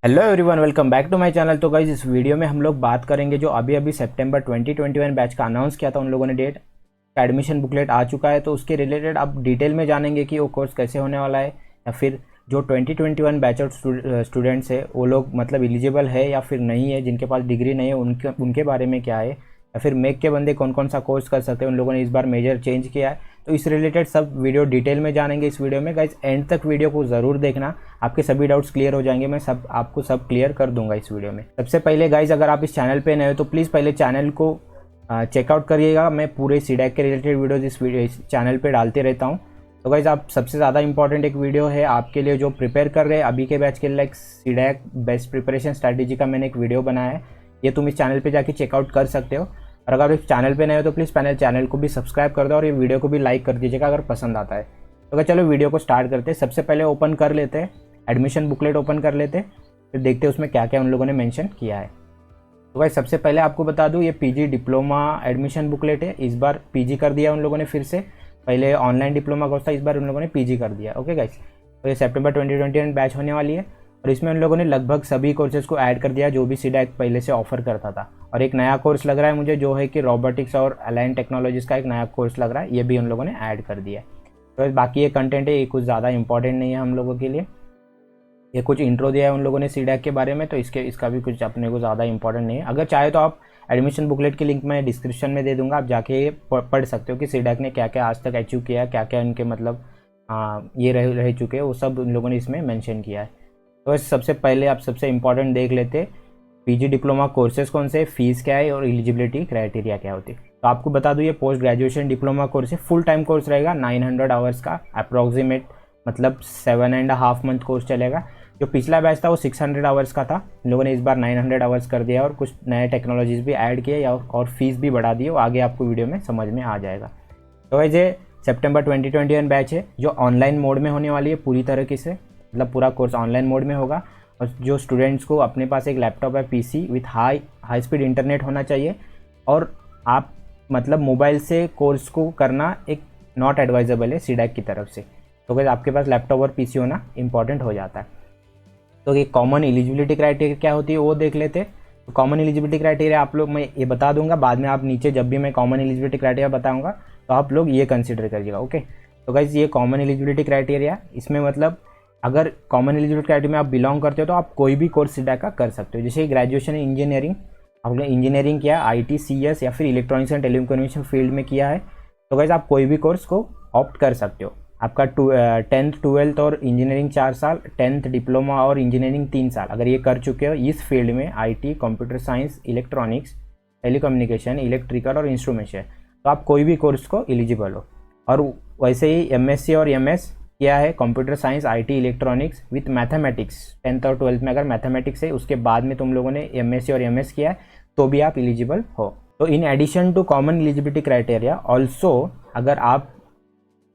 Hello everyone, welcome back to my channel. तो guys इस video में हम लोग बात करेंगे जो अभी सितंबर 2021 बैच का अनाउंस किया था उन लोगों ने डेट का एडमिशन बुकलेट आ चुका है। तो उसके रिलेटेड आप डिटेल में जानेंगे कि वो कोर्स कैसे होने वाला है, या फिर जो 2021 बैच आउट स्टूडेंट्स है वो लोग मतलब एलिजिबल है या फिर नहीं है, जिनके पास डिग्री नहीं है उनके बारे में क्या है, या फिर मेक के बंदे कौन कौन सा कोर्स कर सकते हैं। उन लोगों ने इस बार मेजर चेंज किया है, तो इस रिलेटेड सब वीडियो डिटेल में जानेंगे इस वीडियो में। गाइज एंड तक वीडियो को ज़रूर देखना, आपके सभी डाउट्स क्लियर हो जाएंगे। मैं आपको सब क्लियर कर दूंगा इस वीडियो में। सबसे पहले गाइज अगर आप इस चैनल पे नए हो तो प्लीज़ पहले चैनल को चेकआउट करिएगा। मैं पूरे सीडैक के रिलेटेड वीडियोज इस चैनल पे डालते रहता हूँ। तो गाइज आप सबसे ज़्यादा इंपॉर्टेंट एक वीडियो है आपके लिए जो प्रिपेयर कर रहे हैं अभी के बैच के लिए, सीडैक बेस्ट प्रिपरेशन स्ट्रैटेजी का मैंने एक वीडियो बनाया है, ये तुम इस चैनल पे जाके चेकआउट कर सकते हो। और अगर इस चैनल पे नए हो तो प्लीज़ चैनल को भी सब्सक्राइब कर दो और ये वीडियो को भी लाइक कर दीजिएगा अगर पसंद आता है। तो अगर चलो वीडियो को स्टार्ट करते हैं। सबसे पहले ओपन कर लेते हैं एडमिशन बुकलेट, ओपन कर लेते हैं, फिर देखते हैं उसमें क्या क्या उन लोगों ने मेंशन किया है। तो भाई सबसे पहले आपको बता दूं ये पीजी डिप्लोमा एडमिशन बुकलेट है। इस बार पीजी कर दिया उन लोगों ने, फिर से पहले ऑनलाइन डिप्लोमा कोर्स था, इस बार उन लोगों ने पीजी कर दिया। ओके गाइस, तो ये सितंबर 2021 बैच होने वाली है और इसमें उन लोगों ने लगभग सभी कोर्सेज को ऐड कर दिया जो भी सीडैक पहले से ऑफर करता था। और एक नया कोर्स लग रहा है मुझे जो है कि रोबोटिक्स और अलाइन टेक्नोलॉजीज का एक नया कोर्स लग रहा है, ये भी उन लोगों ने ऐड कर दिया है। तो बाकी ये कंटेंट है, ये कुछ ज़्यादा इंपॉर्टेंट नहीं है हम लोगों के लिए। ये कुछ इंट्रो दिया है उन लोगों ने सीडैक के बारे में, तो इसका भी कुछ अपने को ज़्यादा इंपॉर्टेंट नहीं है। अगर चाहे तो आप एडमिशन बुकलेट की लिंक मैं डिस्क्रिप्शन में दे दूंगा, आप जाके पढ़ सकते हो कि सीडैक ने क्या क्या आज तक अचीव किया है, क्या क्या इनके मतलब ये रह चुके हैं, वो सब उन लोगों ने इसमें मेंशन किया है। तो सबसे पहले आप सबसे इंपॉर्टेंट देख लेते पीजी डिप्लोमा कोर्सेज कौन से, फीस क्या है और एलिजिबिलिटी क्राइटेरिया क्या होती है। तो आपको बता दूं ये पोस्ट ग्रेजुएशन डिप्लोमा कोर्स है, फुल टाइम कोर्स रहेगा, 900 आवर्स का अप्रॉक्सीमेट, मतलब 7.5 मंथ कोर्स चलेगा। जो पिछला बैच था वो 600 आवर्स का था, इन लोगों ने इस बार 900 आवर्स कर दिया और कुछ नए टेक्नोलॉजीज भी ऐड किए और फीस भी बढ़ा दी, वो आगे आपको वीडियो में समझ में आ जाएगा। तो वैसे सितंबर 2021 बैच है जो ऑनलाइन मोड में होने वाली है पूरी तरीके से, मतलब पूरा कोर्स ऑनलाइन मोड में होगा। और जो स्टूडेंट्स को अपने पास एक लैपटॉप या PC with high speed internet होना चाहिए, और आप मतलब मोबाइल से कोर्स को करना एक नॉट एडवाइजेबल है सीडैक की तरफ से। तो अगर आपके पास लैपटॉप और पीसी होना इंपॉर्टेंट हो जाता है। तो ये कॉमन एलिजिबिलिटी क्राइटेरिया क्या होती है वो देख लेते हैं। तो कॉमन एलिजिबिलिटी क्राइटेरिया आप लोग, मैं ये बता दूंगा बाद में, आप नीचे जब भी मैं कॉमन एलिजिबिलिटी क्राइटेरिया बताऊंगा तो आप लोग ये कंसिडर करिएगा। ओके, तो गाइस ये कॉमन एलिजिबिलिटी क्राइटेरिया, इसमें मतलब अगर कॉमन एलिजिबिलिटी क्राइटेरिया में आप बिलोंग करते हो तो आप कोई भी कोर्स सीडैक का कर सकते हो। जैसे ग्रेजुएशन इंजीनियरिंग, आपने इंजीनियरिंग किया IT CS या फिर इलेक्ट्रॉनिक्स एंड टेलीकम्युनिकेशन फील्ड में किया है तो गाइस आप कोई भी कोर्स को ऑप्ट कर सकते हो। आपका 10th 12th और इंजीनियरिंग 4 साल, 10th डिप्लोमा और इंजीनियरिंग 3 साल अगर ये कर चुके हो इस फील्ड में, IT, computer science, electronics, telecommunication, electrical और इंस्ट्रूमेंटेशन, तो आप कोई भी कोर्स को एलिजिबल हो। और वैसे ही MSc और MS किया है, computer science, IT, electronics with mathematics, 10th और 12th में अगर मैथमेटिक्स है, उसके बाद में तुम लोगों ने MSc और MS किया है तो भी आप एलिजिबल हो। तो in addition to common eligibility criteria also, अगर आप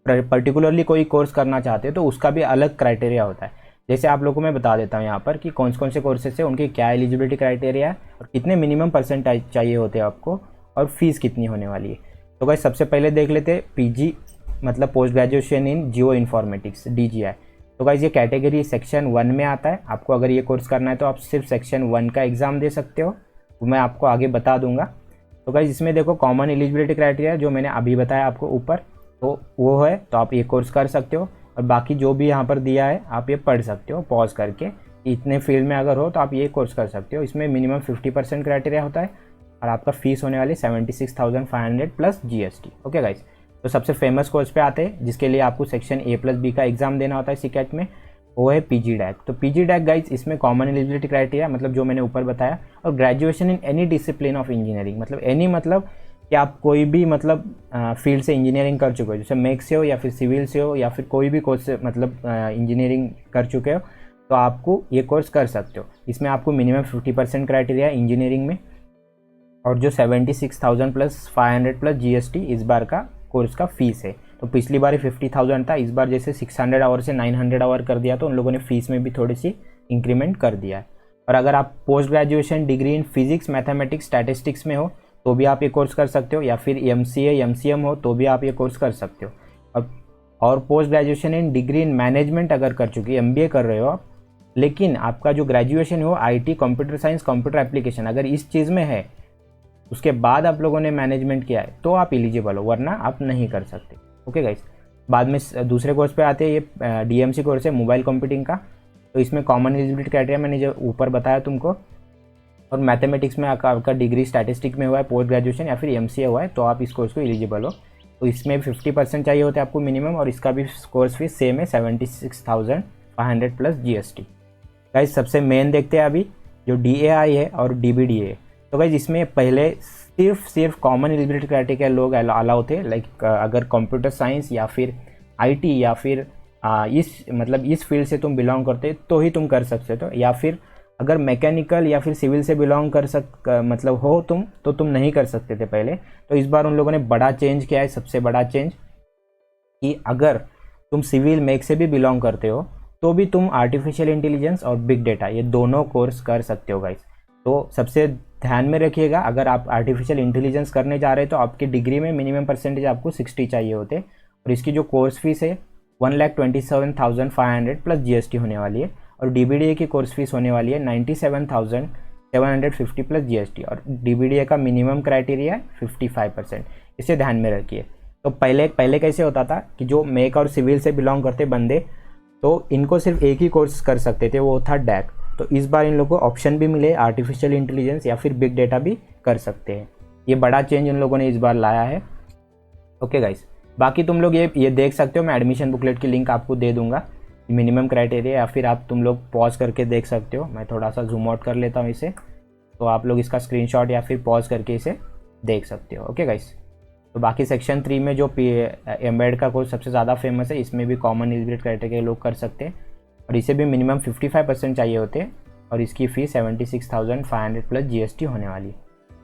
पर्टिकुलरली कोई कोर्स करना चाहते हो तो उसका भी अलग क्राइटेरिया होता है। जैसे आप लोगों को मैं बता देता हूँ यहाँ पर कि कौन से कोर्सेस है, उनकी क्या एलिजिबिलिटी क्राइटेरिया है और कितने मिनिमम परसेंटेज चाहिए होते हैं आपको, और फीस कितनी होने वाली है। तो गाइस सबसे पहले देख लेते हैं PG मतलब post graduation in geo informatics, DGI। तो गाइस ये कैटेगरी सेक्शन 1 में आता है। आपको अगर ये कोर्स करना है तो आप सिर्फ सेक्शन 1 का एग्ज़ाम दे सकते हो, तो मैं आपको आगे बता दूंगा। तो गाइस इसमें देखो कॉमन एलिजिबिलिटी क्राइटेरिया जो मैंने अभी बताया आपको ऊपर, तो वो है, तो आप ये कोर्स कर सकते हो। और बाकी जो भी यहाँ पर दिया है आप ये पढ़ सकते हो पॉज करके, इतने फील्ड में अगर हो तो आप ये कोर्स कर सकते हो। इसमें मिनिमम 50% क्राइटेरिया होता है और आपका फीस होने वाली 76,500 प्लस GST। ओके गाइस, तो सबसे फेमस कोर्स पे आते हैं जिसके लिए आपको सेक्शन A+B का एग्जाम देना होता है सीकेट में, वो है PG DAC। तो PG DAC गाइस इसमें कॉमन एलिजिबिलिटी क्राइटेरिया मतलब जो मैंने ऊपर बताया, और graduation in any discipline of engineering, मतलब एनी मतलब कि आप कोई भी मतलब फील्ड से इंजीनियरिंग कर चुके हो, जैसे मैथ से हो या फिर सिविल से हो या फिर कोई भी कोर्स से मतलब इंजीनियरिंग कर चुके हो तो आपको ये कोर्स कर सकते हो। इसमें आपको मिनिमम 50% क्राइटेरिया इंजीनियरिंग में, और जो 76,000 प्लस 500 प्लस GST इस बार का कोर्स का फीस है। तो पिछली बार 50,000 था, इस बार जैसे 600 आवर से 900 आवर कर दिया तो उन लोगों ने फीस में भी थोड़ी सी इंक्रीमेंट कर दिया है। और अगर आप post graduation degree in physics, mathematics, statistics में हो तो भी आप ये कोर्स कर सकते हो, या फिर MCA MCM हो तो भी आप ये कोर्स कर सकते हो। और post graduation in degree in management अगर कर चुकी, MBA कर रहे हो आप, लेकिन आपका जो ग्रेजुएशन है वो IT, computer science, computer application अगर इस चीज़ में है, उसके बाद आप लोगों ने मैनेजमेंट किया है तो आप एलिजिबल हो, वरना आप नहीं कर सकते। ओके गाइस, बाद में दूसरे कोर्स पे आते हैं। ये डीएमसी कोर्स है मोबाइल कंप्यूटिंग का। तो इसमें कॉमन एलिजिबिलिटी क्राइटेरिया मैंने जो ऊपर बताया तुमको, और मैथमेटिक्स में आपका डिग्री स्टैटिस्टिक में हुआ है, पोस्ट ग्रेजुएशन या फिर एमसीए हुआ है, तो आप इस कोर्स को एलिजिबल हो। तो इसमें 50% चाहिए होते हैं आपको मिनिमम, और इसका भी कोर्स फीस सेम है 76,500 प्लस जीएसटी। गाइस सबसे मेन देखते हैं अभी जो डीएआई है और डीबीडीए। तो गाइस इसमें पहले सिर्फ कॉमन एलिजिबिलिटी क्राइटेरिया लोग अलाउ थे, लाइक अगर कंप्यूटर साइंस या फिर आईटी या फिर इस फील्ड से तुम बिलोंग करते तो ही तुम कर सकते हो, या फिर अगर मैकेनिकल या फिर सिविल से बिलोंग हो तुम, तो तुम नहीं कर सकते थे पहले। तो इस बार उन लोगों ने बड़ा चेंज किया है, सबसे बड़ा चेंज, कि अगर तुम सिविल मैक से भी बिलोंग करते हो तो भी तुम आर्टिफिशियल इंटेलिजेंस और बिग डेटा ये दोनों कोर्स कर सकते हो गाइस। तो सबसे ध्यान में रखिएगा, अगर आप आर्टिफिशियल इंटेलिजेंस करने जा रहे हैं तो आपकी डिग्री में मिनिमम परसेंटेज आपको 60 चाहिए होते, और इसकी जो कोर्स फीस है 1,27,500 प्लस जीएसटी होने वाली है, और डीबीडीए की कोर्स फीस होने वाली है 97,750 प्लस जीएसटी, और डीबीडीए का मिनिमम क्राइटेरिया है 55%। इसे ध्यान में रखिए। तो पहले कैसे होता था कि जो मेक और सिविल से बिलोंग करते बंदे, तो इनको सिर्फ एक ही कोर्स कर सकते थे, वो था डैक। तो इस बार इन लोगों को ऑप्शन भी मिले, आर्टिफिशियल इंटेलिजेंस या फिर बिग डेटा भी कर सकते हैं। ये बड़ा चेंज इन लोगों ने इस बार लाया है। ओके गाइस, बाकी तुम लोग ये देख सकते हो, मैं एडमिशन बुकलेट की लिंक आपको दे दूंगा, मिनिमम क्राइटेरिया, या फिर आप तुम लोग पॉज करके देख सकते हो। मैं थोड़ा सा जूम आउट कर लेता हूँ इसे, तो आप लोग इसका स्क्रीनशॉट या फिर पॉज करके इसे देख सकते हो। ओके गाइस, तो बाकी सेक्शन 3 में जो एम्बेड का कोर्स सबसे ज़्यादा फेमस है, इसमें भी कॉमन एलिजिबिलिटी क्राइटेरिया लोग कर सकते हैं, और इसे भी मिनिमम 55% चाहिए होते हैं, और इसकी फ़ीस 76,500 प्लस जीएसटी होने वाली है।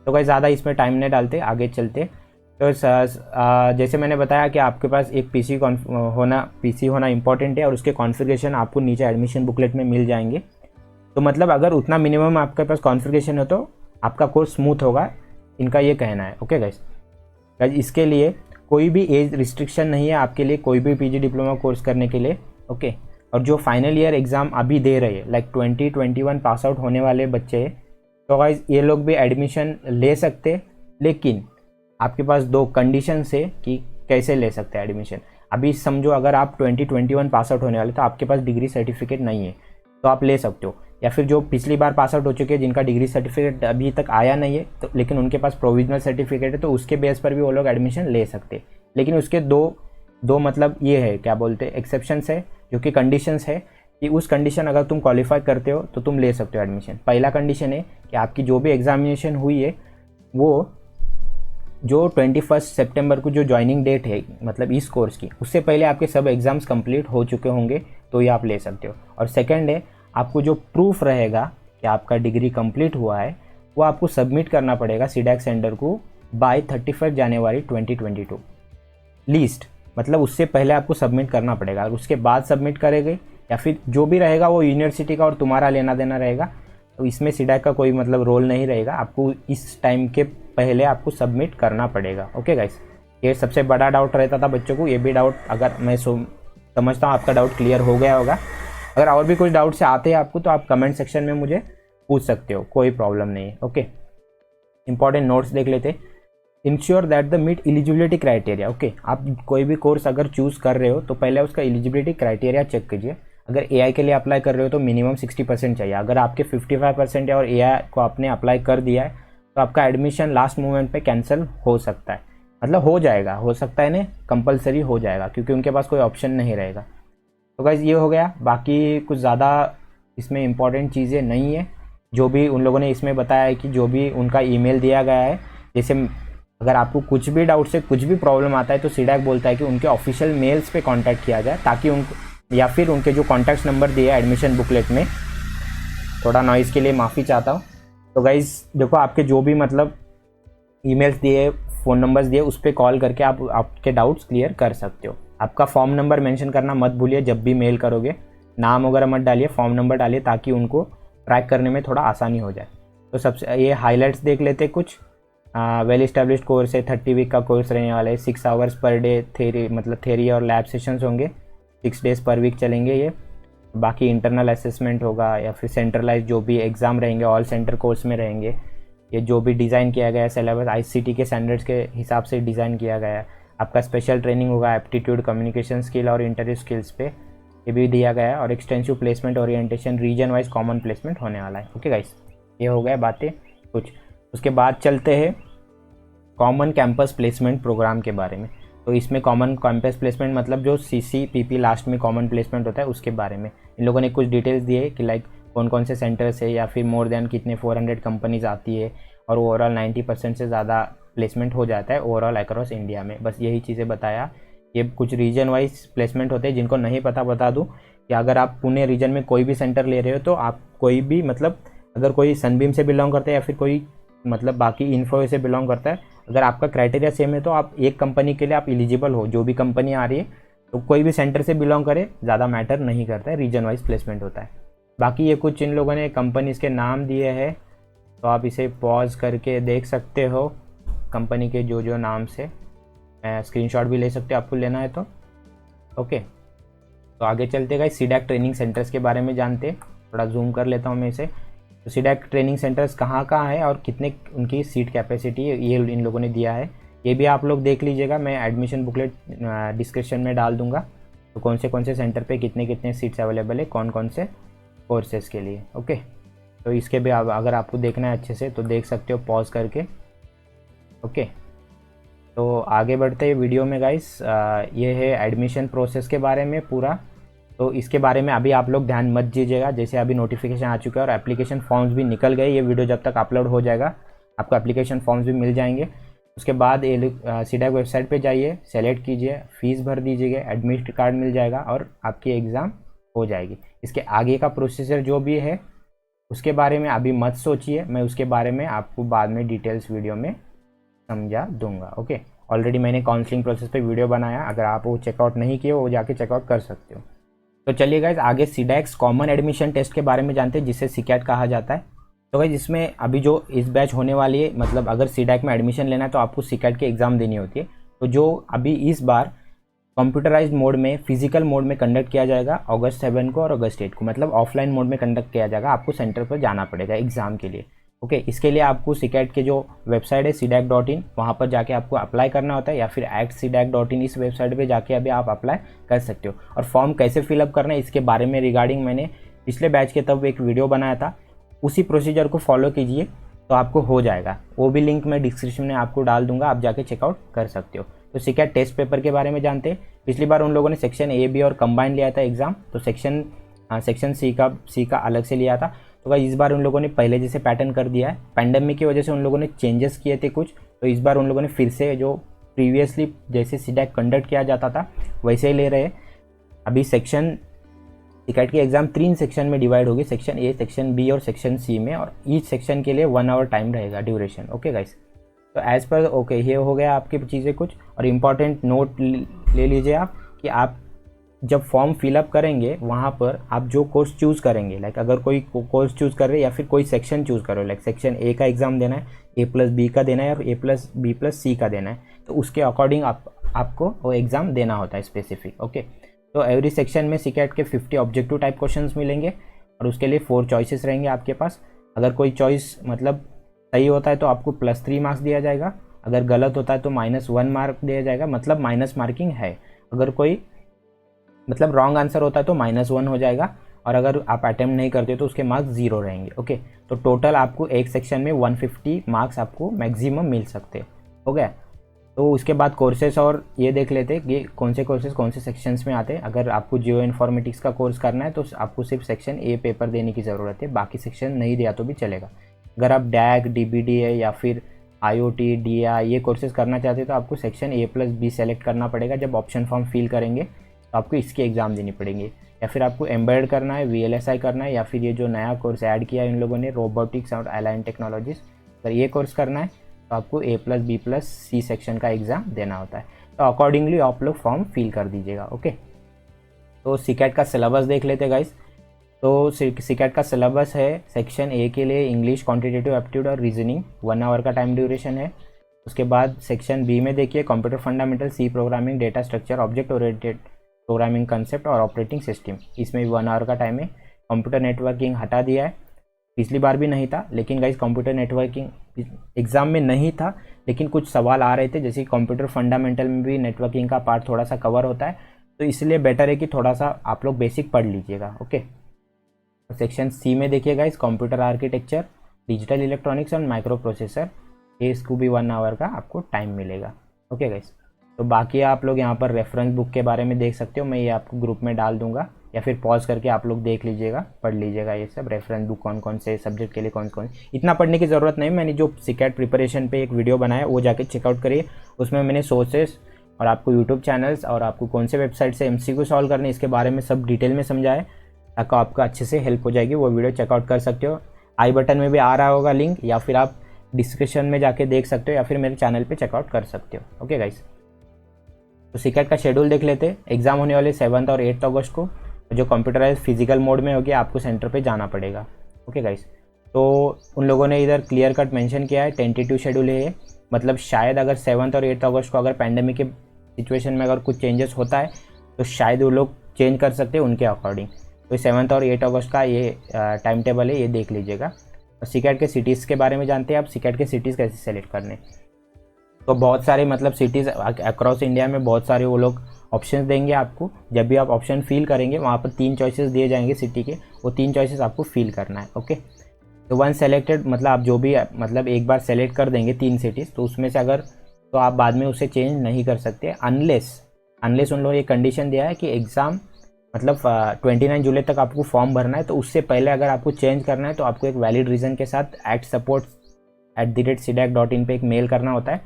तो गाइस ज़्यादा इसमें टाइम नहीं डालते, आगे चलते। तो जैसे मैंने बताया कि आपके पास एक पीसी होना इंपॉर्टेंट है, और उसके कॉन्फ़िगरेशन आपको नीचे एडमिशन बुकलेट में मिल जाएंगे। तो मतलब अगर उतना मिनिमम आपके पास कॉन्फ़िगरेशन हो तो आपका कोर्स स्मूथ होगा, इनका ये कहना है। ओके गाइस, इसके लिए कोई भी एज रिस्ट्रिक्शन नहीं है आपके लिए, कोई भी पीजी डिप्लोमा कोर्स करने के लिए। ओके, और जो फाइनल ईयर एग्ज़ाम अभी दे रहे हैं, लाइक 2021 पास आउट होने वाले बच्चे, तो गाइस ये लोग भी एडमिशन ले सकते, लेकिन आपके पास 2 कंडीशन है कि कैसे ले सकते हैं एडमिशन। अभी समझो अगर आप 2021 पास आउट होने वाले तो आपके पास डिग्री सर्टिफिकेट नहीं है तो आप ले सकते हो, या फिर जो पिछली बार पास आउट हो चुके हैं जिनका डिग्री सर्टिफिकेट अभी तक आया नहीं है तो लेकिन उनके पास प्रोविजनल सर्टिफिकेट है, तो उसके बेस पर भी वो लोग एडमिशन ले सकते हैं। लेकिन उसके दो मतलब ये है, क्या बोलते हैं, एक्सेप्शंस है, जो कि कंडीशंस है कि उस कंडीशन अगर तुम क्वालिफाई करते हो तो तुम ले सकते हो एडमिशन। पहला कंडीशन है कि आपकी जो भी एग्जामिनेशन हुई है वो जो 21 सितंबर को जो ज्वाइनिंग डेट है मतलब इस कोर्स की, उससे पहले आपके सब एग्ज़ाम्स कंप्लीट हो चुके होंगे, तो ये आप ले सकते हो। और सेकंड है, आपको जो प्रूफ रहेगा कि आपका डिग्री कंप्लीट हुआ है वो आपको सबमिट करना पड़ेगा सीडैक सेंटर को बाय 31 जनवरी 2022 लीस्ट, मतलब उससे पहले आपको सबमिट करना पड़ेगा। और उसके बाद सबमिट करेंगे या फिर जो भी रहेगा वो यूनिवर्सिटी का और तुम्हारा लेना देना रहेगा, तो इसमें सीडैक का कोई मतलब रोल नहीं रहेगा। आपको इस टाइम के पहले आपको सबमिट करना पड़ेगा। ओके गाइस, ये सबसे बड़ा डाउट रहता था बच्चों को, ये भी डाउट अगर मैं समझता हूँ आपका डाउट क्लियर हो गया होगा। अगर और भी कुछ डाउट से आते हैं आपको तो आप कमेंट सेक्शन में मुझे पूछ सकते हो, कोई प्रॉब्लम नहीं है। ओके, इंपॉर्टेंट नोट्स देख लेते। Ensure that the meet eligibility criteria. Okay, आप कोई भी कोर्स अगर चूज़ कर रहे हो तो पहले उसका एलिजिबिलिटी क्राइटेरिया चेक कीजिए। अगर एआई के लिए अप्लाई कर रहे हो तो मिनिमम 60% चाहिए। अगर आपके 55% है और एआई को आपने अप्लाई कर दिया है तो आपका एडमिशन लास्ट मोमेंट पे कैंसिल हो सकता है, मतलब हो जाएगा, हो सकता है नहीं, कंपलसरी हो जाएगा क्योंकि उनके पास कोई ऑप्शन नहीं रहेगा। तो गाइस ये हो गया, बाकी कुछ ज़्यादा इसमें इंपॉर्टेंट चीज़ें नहीं है। जो भी उन लोगों ने इसमें बताया है कि जो भी उनका ईमेल दिया गया है, जैसे अगर आपको कुछ भी डाउट से कुछ भी प्रॉब्लम आता है तो सीडैक बोलता है कि उनके ऑफिशियल मेल्स पे कांटेक्ट किया जाए, ताकि या फिर उनके जो कॉन्टैक्ट नंबर दिए एडमिशन बुकलेट में, थोड़ा नॉइज़ के लिए माफ़ी चाहता हूँ। तो गाइज़ देखो, आपके जो भी मतलब ईमेल्स दिए, फ़ोन नंबर्स दिए, उस पर कॉल करके आप आपके डाउट्स क्लियर कर सकते हो। आपका फॉर्म नंबर मेंशन करना मत भूलिए, जब भी मेल करोगे नाम वगैरह मत डालिए, फॉर्म नंबर डालिए ताकि उनको ट्रैक करने में थोड़ा आसानी हो जाए। तो सबसे ये हाईलाइट्स देख लेते कुछ। वेल इस्टेब्लिश्ड कोर्स है, 30 वीक का कोर्स रहने वाला है, 6 आवर्स पर डे थेरी मतलब थेरी और लैब सेशंस होंगे, 6 डेज़ पर वीक चलेंगे ये। बाकी इंटरनल असेसमेंट होगा या फिर सेंट्रलाइज जो भी एग्ज़ाम रहेंगे ऑल सेंटर कोर्स में रहेंगे। ये जो भी डिज़ाइन किया गया है सिलेबस आईसीटी के स्टैंडर्ड्स के हिसाब से डिज़ाइन किया गया है। आपका स्पेशल ट्रेनिंग होगा एप्टीट्यूड, कम्युनिकेशन स्किल और इंटरव्यू स्किल्स पे, ये भी दिया गया है। और extensive placement orientation, region wise common placement होने वाला है। ओके गाइस, ये हो गया बातें कुछ। उसके बाद चलते हैं कॉमन कैंपस प्लेसमेंट प्रोग्राम के बारे में। तो इसमें कॉमन कैंपस प्लेसमेंट मतलब जो CCPP लास्ट में कॉमन प्लेसमेंट होता है उसके बारे में इन लोगों ने कुछ डिटेल्स दिए कि लाइक कौन कौन से सेंटर्स है या फिर मोर देन कितने 400 कंपनीज आती है और ओवरऑल 90% से ज़्यादा प्लेसमेंट हो जाता है ओवरऑल अक्रॉस इंडिया में। बस यही चीज़ें बताया। ये कुछ रीजन वाइज प्लेसमेंट होते हैं। जिनको नहीं पता बता दूँ कि अगर आप पुणे रीजन में कोई भी सेंटर ले रहे हो तो आप कोई भी मतलब अगर कोई सनबीम से बिलोंग करता है या फिर कोई मतलब बाकी इन्फो से बिलोंग करता है, अगर आपका क्राइटेरिया सेम है तो आप एक कंपनी के लिए आप एलिजिबल हो। जो भी कंपनी आ रही है तो कोई भी सेंटर से बिलोंग करे, ज़्यादा मैटर नहीं करता है, रीजन वाइज प्लेसमेंट होता है। बाकी ये कुछ इन लोगों ने कंपनीज के नाम दिए हैं तो आप इसे पॉज करके देख सकते हो। कंपनी के जो जो नाम से स्क्रीनशॉट भी ले सकते हो आपको लेना है तो। ओके, तो आगे चलते गए सीडैक ट्रेनिंग सेंटर्स के बारे में जानते। थोड़ा जूम कर लेता हूँ मैं इसे। तो सीडैक ट्रेनिंग सेंटर्स कहाँ कहाँ है और कितने उनकी सीट कैपेसिटी ये इन लोगों ने दिया है, ये भी आप लोग देख लीजिएगा। मैं एडमिशन बुकलेट डिस्क्रिप्शन में डाल दूंगा। तो कौन से सेंटर पे कितने कितने सीट्स अवेलेबल है कौन कौन से कोर्सेज़ के लिए। ओके, तो इसके भी अगर आपको देखना है अच्छे से तो देख सकते हो पॉज करके। ओके, तो आगे बढ़ते हैं वीडियो में गाइस। ये है एडमिशन प्रोसेस के बारे में पूरा। तो इसके बारे में अभी आप लोग ध्यान मत दीजिएगा। जैसे अभी नोटिफिकेशन आ चुका है और एप्लीकेशन फॉर्म्स भी निकल गए। ये वीडियो जब तक अपलोड हो जाएगा आपको एप्लीकेशन फॉर्म्स भी मिल जाएंगे। उसके बाद सीडैक वेबसाइट पे जाइए, सेलेक्ट कीजिए, फीस भर दीजिएगा, एडमिट कार्ड मिल जाएगा और आपकी एग्ज़ाम हो जाएगी। इसके आगे का प्रोसीजर जो भी है उसके बारे में अभी मत सोचिए, मैं उसके बारे में आपको बाद में डिटेल्स वीडियो में समझा दूंगा। ओके, ऑलरेडी मैंने काउंसलिंग प्रोसेस पे वीडियो बनाया, अगर आप वो चेकआउट नहीं किए वो जाके चेकआउट कर सकते हो। तो चलिए गाइज आगे सीडैक्स कॉमन एडमिशन टेस्ट के बारे में जानते हैं, जिसे सीकैट कहा जाता है। तो गाइज इसमें अभी जो इस बैच होने वाली है, मतलब अगर सीडैक में एडमिशन लेना है तो आपको सीकैट की एग्ज़ाम देनी होती है। तो जो अभी इस बार कंप्यूटराइज्ड मोड में फिजिकल मोड में कंडक्ट किया जाएगा अगस्त 7 को और अगस्त 8 को, मतलब ऑफलाइन मोड में कंडक्ट किया जाएगा। आपको सेंटर पर जाना पड़ेगा एग्ज़ाम के लिए। ओके, इसके लिए आपको सीकैट के जो वेबसाइट है सीडैक.in वहाँ पर जाके आपको अप्लाई करना होता है, या फिर @सीडैक.in इस वेबसाइट पे जाके अभी आप अप्लाई कर सकते हो। और फॉर्म कैसे फिलअप करना है इसके बारे में रिगार्डिंग मैंने पिछले बैच के तब एक वीडियो बनाया था। उसी प्रोसीजर को फॉलो कीजिए तो आपको हो जाएगा। वो भी लिंक मैं डिस्क्रिप्शन में आपको डाल दूंगा, आप जाके चेकआउट कर सकते हो। तो सीकैट टेस्ट पेपर के बारे में जानते हैं। पिछली बार उन लोगों ने सेक्शन ए बी और कंबाइन लिया था एग्ज़ाम, तो सेक्शन सी का अलग से लिया था। तो भाई इस बार उन लोगों ने पहले जैसे पैटर्न कर दिया है। पैंडेमिक की वजह से उन लोगों ने चेंजेस किए थे कुछ, तो इस बार उन लोगों ने फिर से जो प्रीवियसली जैसे सीडैक कंडक्ट किया जाता था वैसे ही ले रहे हैं। अभी सीकैट की एग्ज़ाम 3 सेक्शन में डिवाइड होगी, सेक्शन ए, सेक्शन बी और सेक्शन सी में, और ईच सेक्शन के लिए 1 आवर टाइम रहेगा ड्यूरेशन। ओके गाइस, तो एज़ पर ओके ये हो गया आपकी चीज़ें कुछ। और इम्पॉर्टेंट नोट ले लीजिए आप कि आप जब फॉर्म फिलअप करेंगे वहाँ पर आप जो कोर्स चूज़ करेंगे, लाइक अगर कोई कोर्स चूज़ कर रहे हैं या फिर कोई सेक्शन चूज़ कर रहे हो, लाइक सेक्शन ए का एग्ज़ाम देना है, A+B का देना है और A+B+C का देना है, तो उसके अकॉर्डिंग आपको वो एग्ज़ाम देना होता है स्पेसिफिक। ओके, तो एवरी सेक्शन में सीकैट के 50 ऑब्जेक्टिव टाइप क्वेश्चंस मिलेंगे और उसके लिए 4 चॉइसेस रहेंगे आपके पास। अगर कोई चॉइस मतलब सही होता है तो आपको +3 मार्क्स दिया जाएगा, अगर गलत होता है तो -1 मार्क दिया जाएगा, मतलब माइनस मार्किंग है। अगर कोई मतलब रॉन्ग आंसर होता है तो -1 हो जाएगा, और अगर आप अटेम्प्ट नहीं करते तो उसके मार्क्स 0 रहेंगे। ओके, तो टोटल आपको एक सेक्शन में 150 मार्क्स आपको मैक्सिमम मिल सकते हैं। हो गया, तो उसके बाद कोर्सेस और ये देख लेते हैं कि कौन से कोर्सेज कौन से सेक्शंस में आते हैं। अगर आपको जियो इन्फॉर्मेटिक्स का कोर्स करना है तो आपको सिर्फ सेक्शन ए पेपर देने की ज़रूरत है, बाकी सेक्शन नहीं दिया तो भी चलेगा। अगर आप डैक, DBD है या फिर IoT, DI ये कोर्सेज करना चाहते हैं तो आपको सेक्शन A+B सेलेक्ट करना पड़ेगा। जब ऑप्शन फॉर्म फिल करेंगे तो आपको इसकी एग्ज़ाम देनी पड़ेगी। या फिर आपको एम्बेडेड करना है, VLSI करना है, या फिर ये जो नया कोर्स ऐड किया है इन लोगों ने रोबोटिक्स और अलाइन टेक्नोलॉजीज, अगर ये कोर्स करना है तो आपको A+B+C सेक्शन का एग्ज़ाम देना होता है। तो अकॉर्डिंगली आप लोग फॉर्म फिल कर दीजिएगा। ओके, तो सीकैट का सिलेबस देख लेते गाइस। तो सीकैट का सिलेबस है सेक्शन ए के लिए इंग्लिश, क्वांटिटेटिव एप्टीट्यूड और रीजनिंग, 1 आवर का टाइम ड्यूरेशन है। उसके बाद सेक्शन बी में देखिए computer fundamental, C programming, data structure, object oriented programming concept और ऑपरेटिंग सिस्टम, इसमें 1 आवर का टाइम है। कंप्यूटर नेटवर्किंग हटा दिया है, पिछली बार भी नहीं था, लेकिन गाइस कंप्यूटर नेटवर्किंग एग्ज़ाम में नहीं था, लेकिन कुछ सवाल आ रहे थे, जैसे कंप्यूटर फंडामेंटल में भी नेटवर्किंग का पार्ट थोड़ा सा कवर होता है, तो इसलिए बेटर है कि थोड़ा सा आप लोग बेसिक पढ़ लीजिएगा। ओके, सेक्शन सी में देखिए guys, computer architecture, digital electronics और माइक्रो प्रोसेसर, ये इसको भी 1 आवर का आपको टाइम मिलेगा। ओके गाइस, तो बाकी आप लोग यहाँ पर रेफरेंस बुक के बारे में देख सकते हो, मैं ये आपको ग्रुप में डाल दूंगा, या फिर पॉज करके आप लोग देख लीजिएगा, पढ़ लीजिएगा ये सब रेफरेंस बुक, कौन कौन से सब्जेक्ट के लिए कौन कौन। इतना पढ़ने की ज़रूरत नहीं, मैंने जो सीकेट प्रिपरेशन पे एक वीडियो बनाया वो जाके चेकआउट करिए, उसमें मैंने सोर्सेस और आपको यूट्यूब चैनल्स और आपको कौन से वेबसाइट से MCQ सॉल्व करने इसके बारे में सब डिटेल में समझाया, ताकि आपका अच्छे से हेल्प हो जाएगी। वो वीडियो चेकआउट कर सकते हो, आई बटन में भी आ रहा होगा लिंक, या फिर आप डिस्क्रिप्शन में जाके देख सकते हो, या फिर मेरे चैनल पे चेकआउट कर सकते हो। ओके गाइस, तो सीकेट का शेड्यूल देख लेते हैं। एग्जाम होने वाले 7 और 8 अगस्त को, जो कंप्यूटराइज फिजिकल मोड में होगी, आपको सेंटर पे जाना पड़ेगा। ओके गाइस, तो उन लोगों ने इधर क्लियर कट मेंशन किया है, टेंटेटिव शेड्यूल है ये, मतलब शायद अगर 7 और 8 अगस्त को अगर पैंडेमिक के सिचुएशन में अगर कुछ चेंजेस होता है तो शायद वो लोग चेंज कर सकते हैं उनके अकॉर्डिंग। तो 7 और 8 अगस्त का ये टाइम टेबल है, ये देख लीजिएगा। और सीकेट के सिटीज़ के बारे में जानते हैं आप, सीकेट के सिटीज़ कैसे सेलेक्ट करने। तो बहुत सारे मतलब सिटीज़ अक्रॉस इंडिया में बहुत सारे वो लोग ऑप्शंस देंगे आपको। जब भी आप ऑप्शन फिल करेंगे वहाँ पर 3 चॉइसेस दिए जाएंगे सिटी के, वो 3 चॉइसेस आपको फिल करना है। ओके, तो वन सेलेक्टेड मतलब आप जो भी मतलब एक बार सेलेक्ट कर देंगे 3 सिटीज़, तो उसमें से अगर तो आप बाद में उसे चेंज नहीं कर सकते, अनलेस उन लोगों ने ये कंडीशन दिया है कि एग्ज़ाम मतलब 29 जुलाई तक आपको फॉर्म भरना है, तो उससे पहले अगर आपको चेंज करना है तो आपको एक वैलिड रीज़न के साथ @support@sidac.in पे एक मेल करना होता है,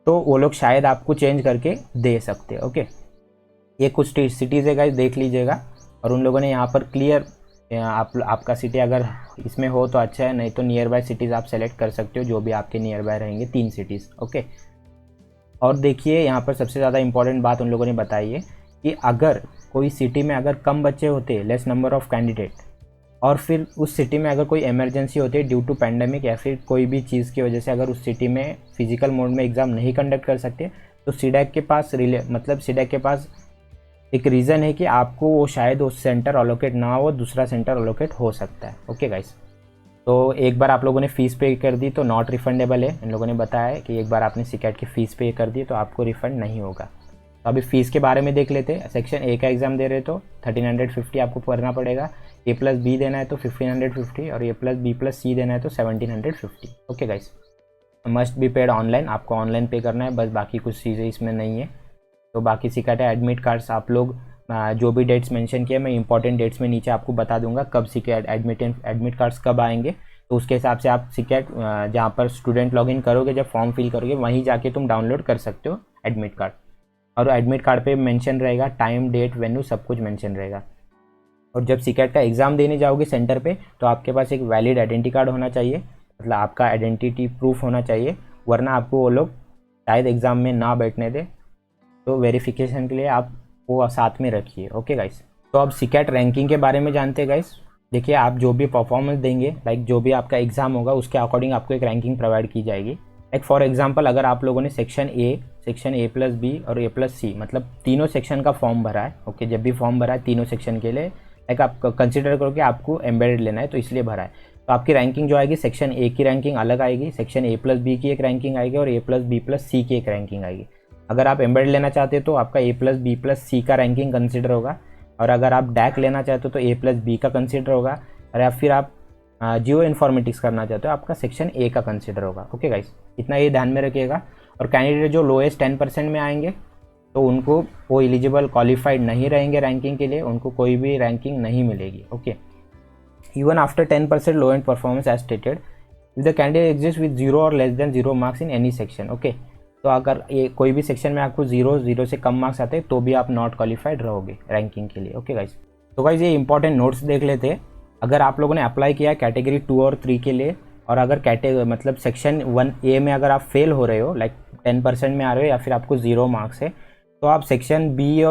तो वो लोग शायद आपको चेंज करके दे सकते हैं। ओके, ये कुछ सिटीज़ है गाइस, देख लीजिएगा। और उन लोगों ने यहाँ पर क्लियर आपका सिटी अगर इसमें हो तो अच्छा है, नहीं तो नियर बाय सिटीज़ आप सेलेक्ट कर सकते हो, जो भी आपके नियर बाय रहेंगे 3 सिटीज़। ओके, और देखिए यहाँ पर सबसे ज़्यादा इंपॉर्टेंट बात उन लोगों ने बताई है कि अगर कोई सिटी में अगर कम बच्चे होते, लेस नंबर ऑफ कैंडिडेट, और फिर उस सिटी में अगर कोई इमरजेंसी होती है ड्यू टू पैंडेमिक या फिर कोई भी चीज़ की वजह से अगर उस सिटी में फिजिकल मोड में एग्ज़ाम नहीं कंडक्ट कर सकते, तो सीडैक के पास सीडैक के पास एक रीज़न है कि आपको वो शायद वो सेंटर अलोकेट ना हो, दूसरा सेंटर अलोकेट हो सकता है। ओके गाइस, तो एक बार आप लोगों ने फ़ीस पे कर दी तो नॉट रिफंडेबल है। इन लोगों ने बताया है कि एक बार आपने सीकेट की फ़ीस पे कर दी तो आपको रिफ़ंड नहीं होगा। तो अभी फ़ीस के बारे में देख लेते हैं। सेक्शन ए का एग्ज़ाम दे रहे तो 1350 आपको भरना पड़ेगा, A+B देना है तो 1550, और A+B+C देना है तो 1750। Okay guys, must be paid online, आपको ऑनलाइन पे करना है बस, बाकी कुछ चीज़ें इसमें नहीं है। तो बाकी सीकेट है एडमिट कार्ड्स आप लोग जो भी डेट्स मेंशन किए, मैं इंपॉर्टेंट डेट्स में नीचे आपको बता दूंगा कब सीकेट एडमिट कार्ड्स कब आएंगे, तो उसके हिसाब से आप सीकेट जहाँ पर स्टूडेंट लॉगिन करोगे, जब फॉर्म फिल करोगे वहीं जाके तुम डाउनलोड कर सकते हो एडमिट कार्ड। और एडमिट कार्ड पे मेंशन रहेगा टाइम, डेट, वेन्यू, सब कुछ मेंशन रहेगा। और जब सीकेट का एग्ज़ाम देने जाओगे सेंटर पे, तो आपके पास एक वैलिड आइडेंटिटी कार्ड होना चाहिए, मतलब आपका आइडेंटिटी प्रूफ होना चाहिए, वरना आपको वो लोग शायद एग्ज़ाम में ना बैठने दे। तो वेरिफिकेशन के लिए आप वो साथ में रखिए। ओके गाइस, तो अब सीकेट रैंकिंग के बारे में जानते हैं गाइस। देखिए, आप जो भी परफॉर्मेंस देंगे, लाइक जो भी आपका एग्ज़ाम होगा उसके अकॉर्डिंग आपको एक रैंकिंग प्रोवाइड की जाएगी। लाइक फॉर एग्जांपल, अगर आप लोगों ने सेक्शन A+B और A+C मतलब तीनों सेक्शन का फॉर्म भरा है, ओके, जब भी फॉर्म भरा है तीनों सेक्शन के लिए, लाइक आप कंसिडर करो कि आपको एम्बेडेड लेना है तो इसलिए भरा है, तो आपकी रैंकिंग जो आएगी, सेक्शन A की रैंकिंग अलग आएगी, सेक्शन A+B की एक रैंकिंग आएगी और A+B+C की एक रैंकिंग आएगी। अगर आप एम्बेडेड लेना चाहते हो तो आपका A+B+C का रैंकिंग कंसिडर होगा, और अगर आप डैक लेना चाहते हो तो A+B का कंसिडर होगा, और या फिर आप जियो इन्फॉर्मेटिक्स करना चाहते हो आपका सेक्शन A का कंसिडर होगा। ओके गाइस, इतना ये ध्यान में रखिएगा। और कैंडिडेट जो लोएस्ट 10% में आएंगे तो उनको वो एलिजिबल क्वालिफाइड नहीं रहेंगे रैंकिंग के लिए, उनको कोई भी रैंकिंग नहीं मिलेगी। Okay, even after 10% low end performance as stated, if the candidate exist with 0 और less than 0 marks in any section. Okay, तो अगर ये कोई भी सेक्शन में आपको 0 से कम मार्क्स आते हैं तो भी आप नॉट क्वालिफाइड रहोगे रैंकिंग के लिए। ओके गाइस, तो गाइस ये इंपॉर्टेंट नोट्स देख लेते हैं। अगर आप लोगों ने अप्लाई किया कैटेगरी 2 और 3 के लिए, और अगर मतलब सेक्शन 1A में अगर आप फेल हो रहे हो, लाइक 10% में आ रहे हो या फिर आपको 0 मार्क्स है, तो आप सेक्शन B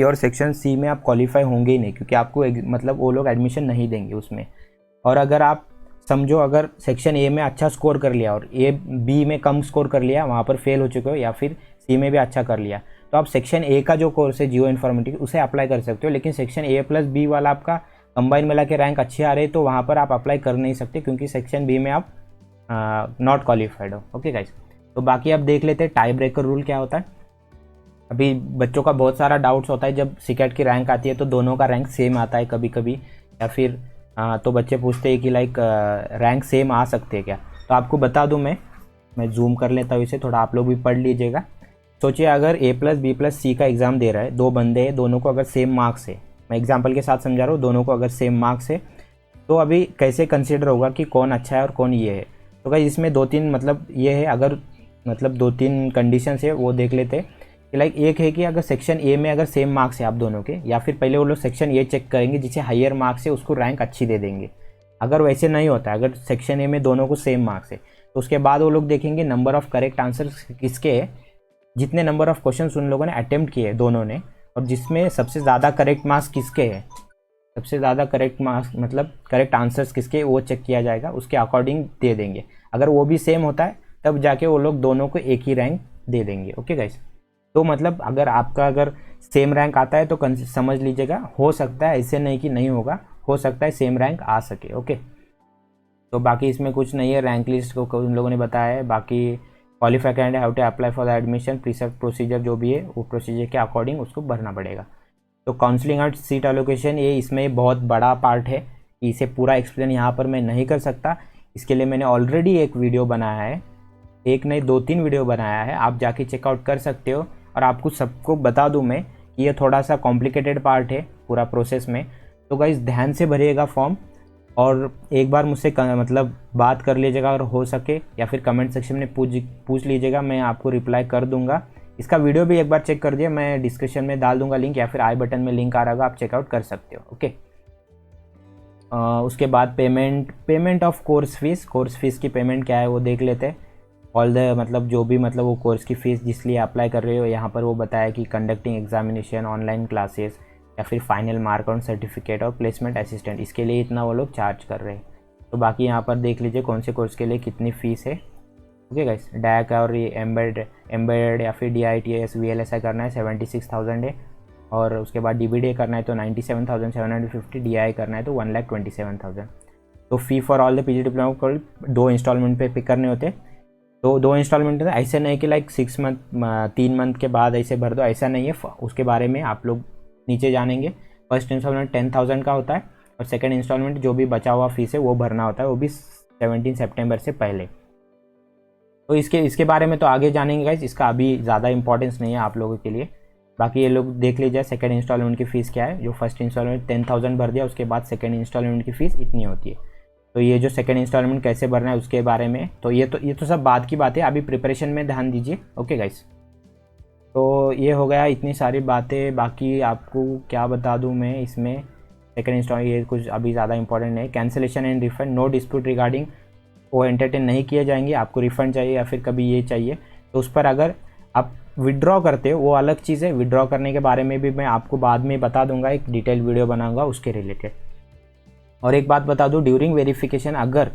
और सेक्शन C में आप क्वालिफाई होंगे ही नहीं, क्योंकि आपको मतलब वो लोग एडमिशन नहीं देंगे उसमें। और अगर आप समझो अगर सेक्शन A में अच्छा स्कोर कर लिया और B में कम स्कोर कर लिया, वहाँ पर फेल हो चुके हो, या फिर C में भी अच्छा कर लिया, तो आप सेक्शन ए का जो कोर्स है जियो इन्फॉर्मेटिक्स उसे अप्लाई कर सकते हो, लेकिन सेक्शन ए प्लस बी वाला आपका कंबाइन मिला के रैंक अच्छे आ रहे तो वहाँ पर आप अप्लाई कर नहीं सकते, क्योंकि सेक्शन बी में आप नॉट क्वालिफाइड हो। ओके गाइस, तो बाकी आप देख लेते हैं टाई ब्रेकर रूल क्या होता है। अभी बच्चों का बहुत सारा डाउट्स होता है, जब सीकेट की रैंक आती है तो दोनों का रैंक सेम आता है कभी कभी, या फिर तो बच्चे पूछते हैं कि लाइक रैंक सेम आ सकते हैं क्या। तो आपको बता दूं, मैं जूम कर लेता हूँ इसे, थोड़ा आप लोग भी पढ़ लीजिएगा। सोचिए अगर ए प्लस बी प्लस सी का एग्ज़ाम दे रहा है, दो बंदे हैं, दोनों को अगर सेम मार्क्स है, मैं एग्जाम्पल के साथ समझा रहा हूँ, दोनों को अगर सेम मार्क्स है तो अभी कैसे कंसिडर होगा कि कौन अच्छा है और कौन ये है। तो भाई इसमें दो तीन मतलब ये है, अगर मतलब दो तीन कंडीशंस है वो देख लेते हैं कि लाइक एक है कि अगर सेक्शन ए में अगर सेम मार्क्स है आप दोनों के, या फिर पहले वो लोग सेक्शन ए चेक करेंगे, जिसे हायर मार्क्स है उसको रैंक अच्छी दे देंगे। अगर वैसे नहीं होता, अगर सेक्शन ए में दोनों को सेम मार्क्स है तो उसके बाद वो लोग देखेंगे नंबर ऑफ करेक्ट आंसर किसके है, जितने नंबर ऑफ क्वेश्चन उन लोगों ने अटेम्प्ट किए दोनों ने, और जिसमें सबसे ज़्यादा करेक्ट मार्क्स किसके है, सबसे ज़्यादा करेक्ट मार्क्स मतलब करेक्ट आंसर्स किसके, वो चेक किया जाएगा, उसके अकॉर्डिंग दे देंगे। अगर वो भी सेम होता है तब जाके वो लोग दोनों को एक ही रैंक दे देंगे। ओके गाइस, तो मतलब अगर आपका अगर सेम रैंक आता है तो समझ लीजिएगा, हो सकता है, ऐसे नहीं कि नहीं होगा, हो सकता है सेम रैंक आ सके। ओके, तो बाकी इसमें कुछ नहीं है, रैंक लिस्ट को उन लोगों ने बताया है। बाकी qualify candidate how to apply for the admission, procedure जो भी है वो प्रोसीजर के अकॉर्डिंग उसको भरना पड़ेगा। तो काउंसलिंग और सीट एलोकेशन, ये इसमें बहुत बड़ा पार्ट है, इसे पूरा एक्सप्लेन यहाँ पर मैं नहीं कर सकता। इसके लिए मैंने ऑलरेडी एक वीडियो बनाया है, एक नहीं 2-3 वीडियो बनाया है, आप जाके चेकआउट कर सकते हो। और आपको सबको बता दूं मैं कि ये थोड़ा सा कॉम्प्लिकेटेड पार्ट है पूरा प्रोसेस में, तो गाइस ध्यान से भरिएगा फॉर्म, और एक बार मुझसे मतलब बात कर लीजिएगा अगर हो सके, या फिर कमेंट सेक्शन में पूछ लीजिएगा, मैं आपको रिप्लाई कर दूंगा। इसका वीडियो भी एक बार चेक कर दिए, मैं डिस्क्रिप्शन में डाल दूंगा लिंक, या फिर आई बटन में लिंक आ रहा होगा, आप चेकआउट कर सकते हो। ओके, उसके बाद पेमेंट ऑफ कोर्स फीस की पेमेंट क्या है वो देख लेते हैं। ऑल द मतलब जो भी मतलब वो कोर्स की फ़ीस जिस लिए अप्लाई कर रहे हो, यहाँ पर वो बताया कि कंडक्टिंग एग्जामिनेशन, ऑनलाइन क्लासेस, या फिर फाइनल मार्क ऑन सर्टिफिकेट और प्लेसमेंट असिस्टेंट, इसके लिए इतना वो लोग चार्ज कर रहे हैं। तो बाकी यहाँ पर देख लीजिए कौन से कोर्स के लिए कितनी फ़ीस है। ओके गाइस, डैक और ये एम्बेडेड या फिर DITS VLSI करना है 76,000 है, और उसके बाद DBDA करना है तो 97,750, DI करना है तो 1,27,000। तो फ़ी for all the PG diploma को 2 इंस्टॉलमेंट पे पिक करने होते, तो 2 इंस्टॉलमेंट है, ऐसे नहीं कि लाइक 6 मंथ 3 मंथ के बाद ऐसे भर दो, ऐसा नहीं है। उसके बारे में आप लोग नीचे जानेंगे। फर्स्ट इंस्टॉलमेंट 10,000 का होता है, और सेकंड इंस्टॉलमेंट जो भी बचा हुआ फीस है वो भरना होता है, वो भी 17 सितंबर से पहले। तो इसके बारे में तो आगे जानेंगे गाइस, इसका अभी ज़्यादा इंपॉर्टेंस नहीं है आप लोगों के लिए। बाकी ये लोग देख लीजिए सेकंड इंस्टॉलमेंट की फ़ीस क्या है। जो फर्स्ट इंस्टॉलमेंट 10,000 भर दिया, उसके बाद सेकंड इंस्टॉलमेंट की फ़ीस इतनी होती है। तो ये जो सेकंड इंस्टॉलमेंट कैसे भरना है उसके बारे में, तो ये तो सब बात की बात है, अभी प्रिपरेशन में ध्यान दीजिए। ओके गाइस, तो ये हो गया इतनी सारी बातें। बाकी आपको क्या बता दूं मैं, इसमें सेकंड इंस्टॉल ये कुछ अभी ज़्यादा इंपॉर्टेंट नहीं। Cancellation and refund, no dispute regarding, वो एंटरटेन नहीं किए जाएंगे। आपको रिफंड चाहिए या फिर कभी ये चाहिए तो उस पर अगर आप विड्रॉ करते हो वो अलग चीज़ है। विड्रॉ करने के बारे में भी मैं आपको बाद में बता दूंगा, एक डिटेल वीडियो बनाऊंगा उसके रिलेटेड। और एक बात बता दूं, ड्यूरिंग वेरिफिकेशन अगर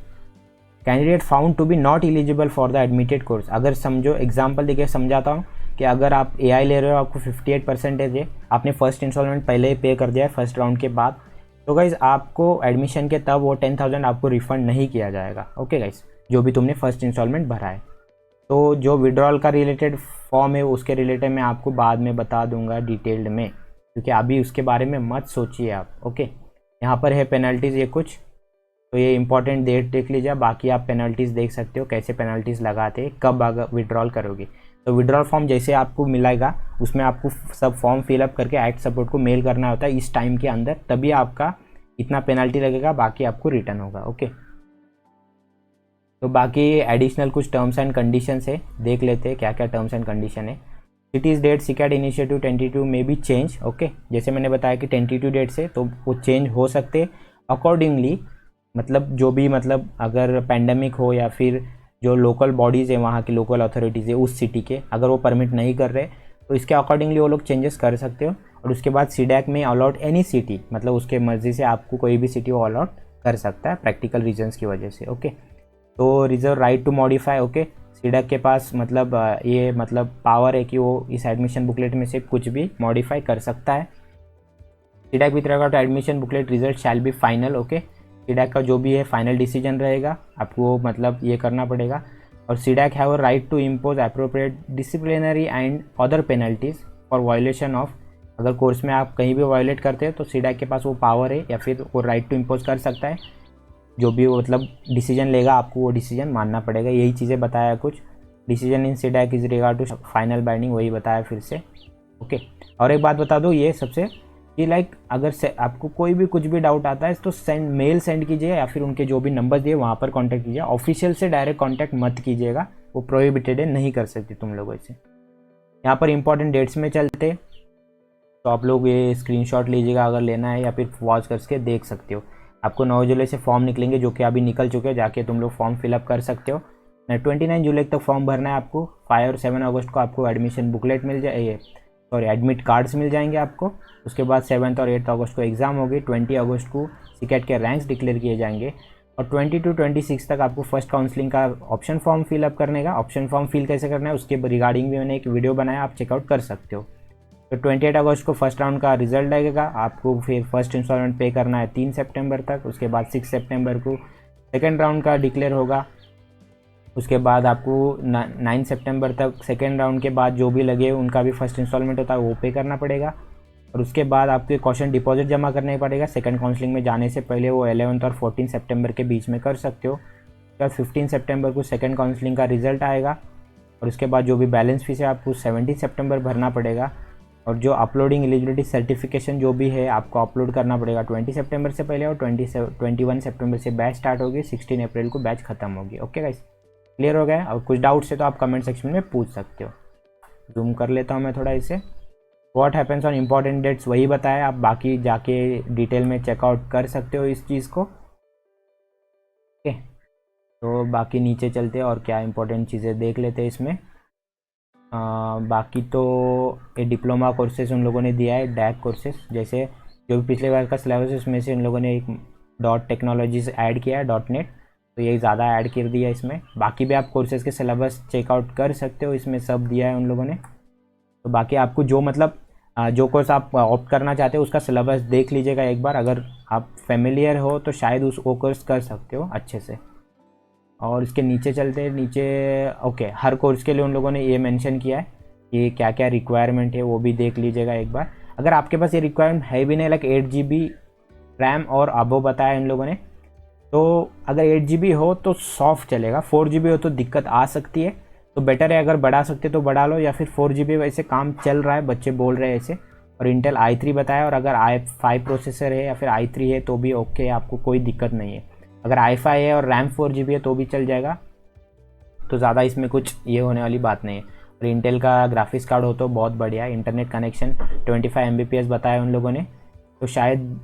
candidate found to be not eligible for the admitted course, अगर समझो एग्जांपल देखिए समझाता हूँ कि अगर आप AI ले रहे हो, आपको 58% है, आपने फर्स्ट इंस्टॉलमेंट पहले ही पे कर दिया है फर्स्ट राउंड के बाद, तो गाइज आपको एडमिशन के तब वो 10,000 आपको रिफंड नहीं किया जाएगा। ओके गाइज, जो भी तुमने फर्स्ट इंस्टॉलमेंट भरा है। तो जो विड्रॉल का रिलेटेड फॉर्म है उसके रिलेटेड मैं आपको बाद में बता दूंगा डिटेल्ड में, क्योंकि अभी उसके बारे में मत सोचिए आप। ओके, यहाँ पर है पेनल्टीज़ ये कुछ, तो ये इंपॉर्टेंट डेट देख लीजिए। बाकी आप पेनल्टीज़ देख सकते हो कैसे पेनल्टीज़ लगाते, कब अगर विड्रॉल करोगे। तो विड्रॉल फॉर्म जैसे आपको मिलेगा उसमें आपको सब फॉर्म फिलअप करके एक्ट सपोर्ट को मेल करना होता है इस टाइम के अंदर, तभी आपका इतना पेनल्टी लगेगा, बाकी आपको रिटर्न होगा। ओके, तो बाकी एडिशनल कुछ टर्म्स एंड कंडीशंस है, देख लेते हैं क्या क्या टर्म्स एंड कंडीशन है। सिटीज़ डेट सीकैट इनिशिएटिव 22 में भी चेंज। ओके, जैसे मैंने बताया कि 22 डेट से तो वो चेंज हो सकते अकॉर्डिंगली, मतलब जो भी मतलब अगर पैंडमिक हो या फिर जो लोकल बॉडीज़ है वहाँ की लोकल अथॉरिटीज़ है उस सिटी के, अगर वो परमिट नहीं कर रहे तो इसके अकॉर्डिंगली वो लोग चेंजेस कर सकते हो। और उसके बाद सीडैक में अलाउड एनी सिटी, मतलब उसके मर्जी से आपको कोई भी सिटी वो अलाउड कर सकता है प्रैक्टिकल रीजंस की वजह से। ओके, तो reserve right to modify. Okay, CDAC के पास मतलब ये मतलब पावर है कि वो इस एडमिशन बुकलेट में से कुछ भी मॉडिफाई कर सकता है। CDAC with regard to admission booklet result shall be final. Okay, CDAC का जो भी है फाइनल डिसीजन रहेगा, आपको मतलब ये करना पड़ेगा। और CDAC have a right to impose appropriate disciplinary and other penalties for violation of, अगर कोर्स में आप कहीं भी वायलेट करते हैं तो सीडैक के पास वो पावर है या फिर वो राइट टू इम्पोज कर सकता है। जो भी वो मतलब डिसीजन लेगा आपको वो डिसीजन मानना पड़ेगा। यही चीज़ें बताया कुछ। Decision in CDAC is regard to final binding, वही बताया फिर से। ओके, और एक बात बता दो ये सबसे कि लाइक अगर से आपको कोई भी कुछ भी डाउट आता है तो मेल सेंड कीजिए या फिर उनके जो भी नंबर दिए वहाँ पर कांटेक्ट कीजिए। ऑफिशियल से डायरेक्ट कांटेक्ट मत कीजिएगा, वो प्रोहिबिटेड है, नहीं कर सकते तुम लोगों से। यहाँ पर इंपॉर्टेंट डेट्स में चलते तो आप लोग ये स्क्रीनशॉट लीजिएगा अगर लेना है, या फिर वॉच करके देख सकते हो। आपको 9 जुलाई से फॉर्म निकलेंगे जो कि अभी निकल चुके हैं, जाके तुम लोग फॉर्म फिलअप कर सकते हो। 29 जुलाई तक फॉर्म भरना है आपको। 5 और 7 अगस्त को आपको एडमिशन बुकलेट मिल जाए, सॉरी एडमिट कार्ड्स मिल जाएंगे आपको। उसके बाद 7 और 8 अगस्त को एग्ज़ाम होगी। 20 अगस्त को सीकेट के रैंक्स डिक्लेयर किए जाएंगे। और 20 to 26 तक आपको फर्स्ट काउंसलिंग का ऑप्शन फॉर्म फिलअप करने का। ऑप्शन फॉर्म फिल कैसे करना है उसके रिगार्डिंग भी मैंने एक वीडियो बनाया, आप चेकआउट कर सकते हो। तो 28 अगस्त को फर्स्ट राउंड का रिजल्ट लगेगा। आपको फिर फर्स्ट इंस्टॉलमेंट पे करना है 3 सितंबर तक। उसके बाद 6 सितंबर को सेकेंड राउंड का डिक्लेयर होगा। उसके बाद आपको 9 सितंबर तक सेकेंड राउंड के बाद जो भी लगे उनका भी फर्स्ट इंस्टॉलमेंट होता है वो पे करना पड़ेगा। और उसके बाद आपको क्वेश्चन डिपॉजिट जमा करना पड़ेगा। सेकंड काउंसलिंग में जाने से पहले वो 11 और 14 सितंबर के बीच में कर सकते हो। तो 15 सितंबर को सेकंड काउंसलिंग का रिजल्ट आएगा। और उसके बाद जो भी बैलेंस फीस है आपको 17 सितंबर भरना पड़ेगा। और जो अपलोडिंग एलिजिबिलिटी सर्टिफिकेशन जो भी है आपको अपलोड करना पड़ेगा 20 सितंबर से पहले। और 21 सितंबर से बैच स्टार्ट होगी, 16 अप्रैल को बैच खत्म होगी। ओके गाइस, क्लियर हो गया? और कुछ डाउट्स है तो आप कमेंट सेक्शन में पूछ सकते हो। जूम कर लेता हूँ मैं थोड़ा इसे। What happens on important dates वही बताया, आप बाकी जाके डिटेल में चेकआउट कर सकते हो इस चीज़ को। ओके, तो बाकी नीचे चलते और क्या इंपॉर्टेंट चीज़ें देख लेते हैं इसमें। बाकी तो ये डिप्लोमा कोर्सेज उन लोगों ने दिया है, डैक कोर्सेज, जैसे जो भी पिछले बार का सिलेबस है उसमें से उन लोगों ने एक डॉट टेक्नोलॉजीज ऐड किया है, .NET, तो यही ज़्यादा ऐड कर दिया है इसमें। बाकी भी आप कोर्सेज़ के सिलेबस चेकआउट कर सकते हो, इसमें सब दिया है उन लोगों ने। तो बाकी आपको जो मतलब जो कोर्स आप ऑप्ट करना चाहते हो उसका सिलेबस देख लीजिएगा एक बार। अगर आप फेमिलियर हो तो शायद वो कोर्स कर सकते हो अच्छे से। और इसके नीचे चलते हैं, नीचे ओके, हर कोर्स के लिए उन लोगों ने ये मेंशन किया है कि क्या क्या रिक्वायरमेंट है, वो भी देख लीजिएगा एक बार। अगर आपके पास ये रिक्वायरमेंट है भी नहीं, लाइक 8 GB रैम और अबो बताया इन लोगों ने, तो अगर 8 GB हो तो सॉफ्ट चलेगा। 4 GB हो तो दिक्कत आ सकती है, तो बेटर है अगर बढ़ा सकते तो बढ़ा लो, या फिर 4 GB वैसे काम चल रहा है, बच्चे बोल रहे हैं ऐसे। और इंटेल i3 बताया, और अगर i5 प्रोसेसर है या फिर i3 है तो भी ओके, आपको कोई दिक्कत नहीं है। अगर i5 है और रैम 4 GB है तो भी चल जाएगा, तो ज़्यादा इसमें कुछ ये होने वाली बात नहीं है। और इंटेल का ग्राफिक्स कार्ड हो तो बहुत बढ़िया। इंटरनेट कनेक्शन 25 Mbps बताया उन लोगों ने, तो शायद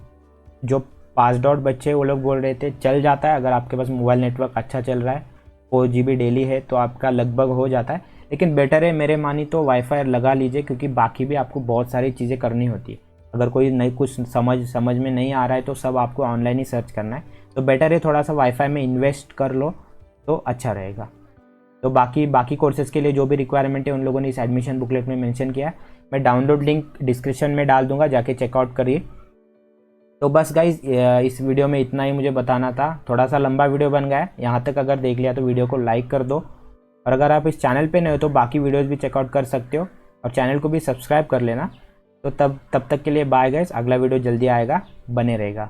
जो पास आउट बच्चे वो लोग बोल रहे थे चल जाता है। अगर आपके पास मोबाइल नेटवर्क अच्छा चल रहा है, 4 GB डेली है तो आपका लगभग हो जाता है। लेकिन बेटर है मेरे मानी तो वाईफाई लगा लीजिए, क्योंकि बाकी भी आपको बहुत सारी चीज़ें करनी होती है। अगर कोई नई कुछ समझ में नहीं आ रहा है तो सब आपको ऑनलाइन ही सर्च करना है, तो बेटर है थोड़ा सा वाईफाई में इन्वेस्ट कर लो तो अच्छा रहेगा। तो बाकी कोर्सेज़ के लिए जो भी रिक्वायरमेंट है उन लोगों ने इस एडमिशन बुकलेट में मेंशन किया है। मैं डाउनलोड लिंक डिस्क्रिप्शन में डाल दूंगा, जाके चेकआउट करिए। तो बस गाइज इस वीडियो में इतना ही मुझे बताना था। थोड़ा सा लंबा वीडियो बन गया है, यहाँ तक अगर देख लिया तो वीडियो को लाइक कर दो। और अगर आप इस चैनल पे नए हो तो बाकी वीडियोस भी चेकआउट कर सकते हो, और चैनल को भी सब्सक्राइब कर लेना। तो तब तक के लिए बाय गाइज, अगला वीडियो जल्दी आएगा, बने रहेगा।